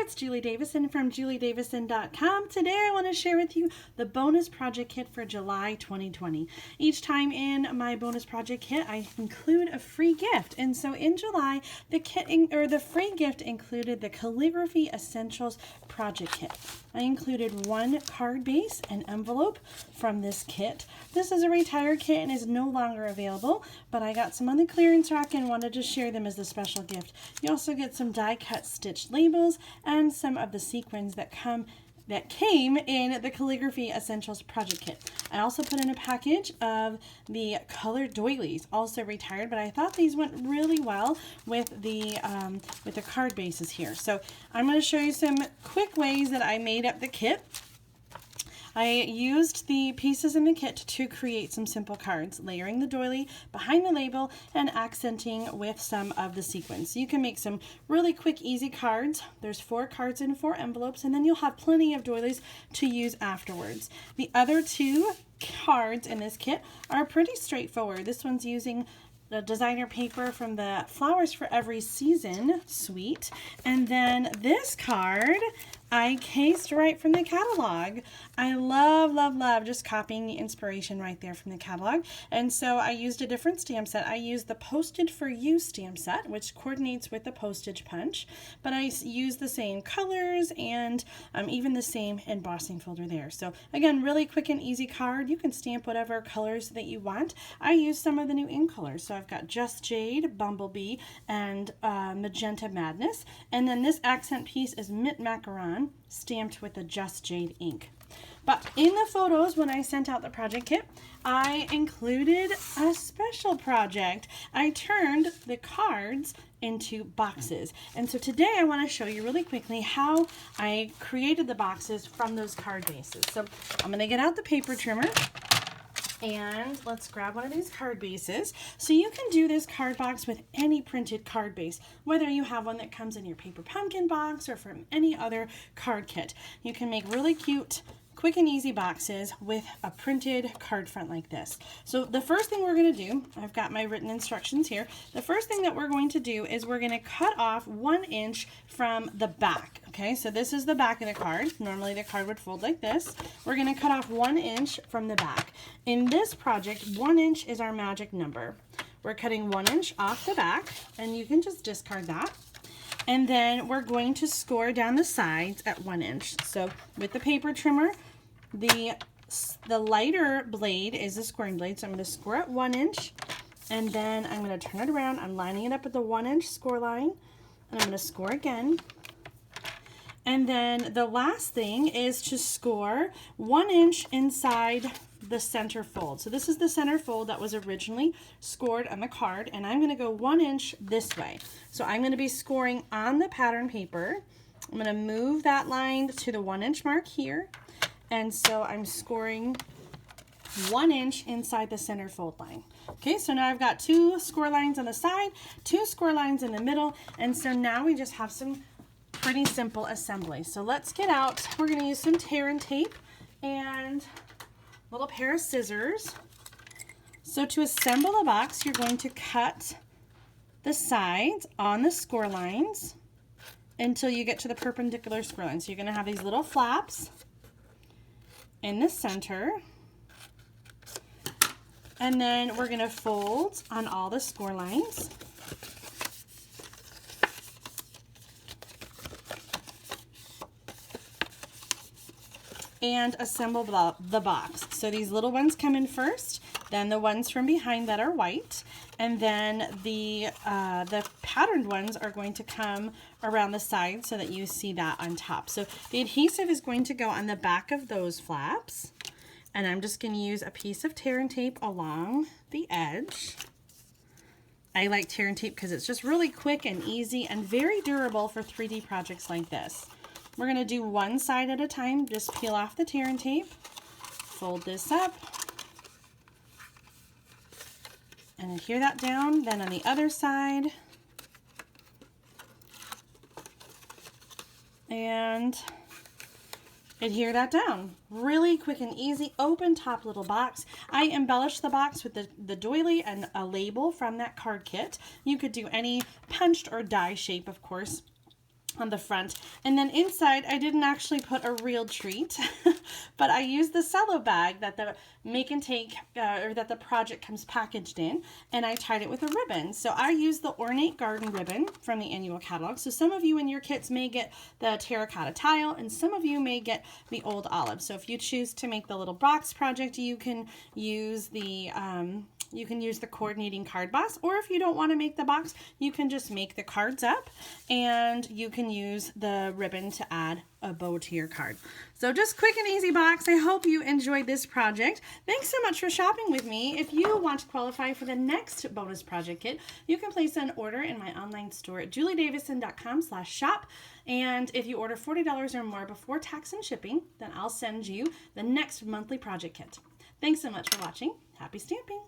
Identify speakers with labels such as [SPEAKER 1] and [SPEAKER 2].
[SPEAKER 1] it's Julie Davison from juliedavison.com. Today I want to share with you the bonus project kit for July 2020. Each time in my bonus project kit I include a free gift, and so in July the free gift included the Calligraphy Essentials project kit. I included one card base and envelope from this kit. This is a retired kit and is no longer available, but I got some on the clearance rack and wanted to share them as a special gift. You also get some die cut stitched labels and some of the sequins that came in the Calligraphy Essentials project kit. I also put in a package of the colored doilies, also retired, but I thought these went really well with the card bases here. So I'm going to show you some quick ways that I made up the kit. I used the pieces in the kit to create some simple cards, layering the doily behind the label and accenting with some of the sequins. So you can make some really quick, easy cards. There's 4 cards in 4 envelopes, and then you'll have plenty of doilies to use afterwards. The other 2 cards in this kit are pretty straightforward. This one's using the designer paper from the Flowers for Every Season suite, and then this card I cased right from the catalog. I love just copying the inspiration right there from the catalog. And so I used a different stamp set. I used the Posted for You stamp set, which coordinates with the postage punch, but I used the same colors and even the same embossing folder there. So again, really quick and easy card. You can stamp whatever colors that you want. I used some of the new ink colors. So I've got Just Jade, Bumblebee, and Magenta Madness. And then this accent piece is Mint Macaron, stamped with the Just Jade ink. But in the photos, when I sent out the project kit, I included a special project. I turned the cards into boxes. And so today I want to show you really quickly how I created the boxes from those card bases. So I'm going to get out the paper trimmer. And let's grab one of these card bases. So you can do this card box with any printed card base, whether you have one that comes in your paper pumpkin box or from any other card kit. You can make really cute, quick and easy boxes with a printed card front like this. So the first thing we're going to do, I've got my written instructions here. The first thing that we're going to do is we're going to cut off 1 inch from the back. Okay, so this is the back of the card. Normally the card would fold like this. We're going to cut off 1 inch from the back. In this project, 1 inch is our magic number. We're cutting 1 inch off the back, and you can just discard that. And then we're going to score down the sides at 1 inch. So with the paper trimmer, the lighter blade is the scoring blade. So I'm going to score at 1 inch, and then I'm going to turn it around. I'm lining it up at the 1 inch score line, and I'm going to score again. And then the last thing is to score 1 inch inside the center fold. So this is the center fold that was originally scored on the card, and I'm going to go 1 inch this way. So I'm going to be scoring on the pattern paper. I'm going to move that line to the 1 inch mark here, and so I'm scoring 1 inch inside the center fold line. Okay, so now I've got 2 score lines on the side, 2 score lines in the middle, and so now we just have some pretty simple assembly. So let's get out. We're going to use some tear and tape and a little pair of scissors. So to assemble the box, you're going to cut the sides on the score lines until you get to the perpendicular score line. So you're going to have these little flaps in the center, and then we're going to fold on all the score lines. And assemble the box. So these little ones come in first, then the ones from behind that are white, and then the patterned ones are going to come around the side so that you see that on top. So the adhesive is going to go on the back of those flaps, and I'm just going to use a piece of tear and tape along the edge. I like tear and tape because it's just really quick and easy and very durable for 3D projects like this. We're going to do one side at a time. Just peel off the tear and tape, fold this up, and adhere that down. Then on the other side, and adhere that down. Really quick and easy, open top little box. I embellished the box with the doily and a label from that card kit. You could do any punched or die shape, of course. on the front. And then inside, I didn't actually put a real treat, but I used the cello bag that the make and take, or that the project comes packaged in, and I tied it with a ribbon. So I used the Ornate Garden ribbon from the annual catalog. So some of you in your kits may get the terracotta tile, and some of you may get the old olive. So if you choose to make the little box project, you can use the coordinating card box, or if you don't want to make the box, you can just make the cards up and you can use the ribbon to add a bow to your card. So just quick and easy box. I hope you enjoyed this project. Thanks so much for shopping with me. If you want to qualify for the next bonus project kit, you can place an order in my online store at juliedavison.com/shop. And if you order $40 or more before tax and shipping, then I'll send you the next monthly project kit. Thanks so much for watching. Happy stamping!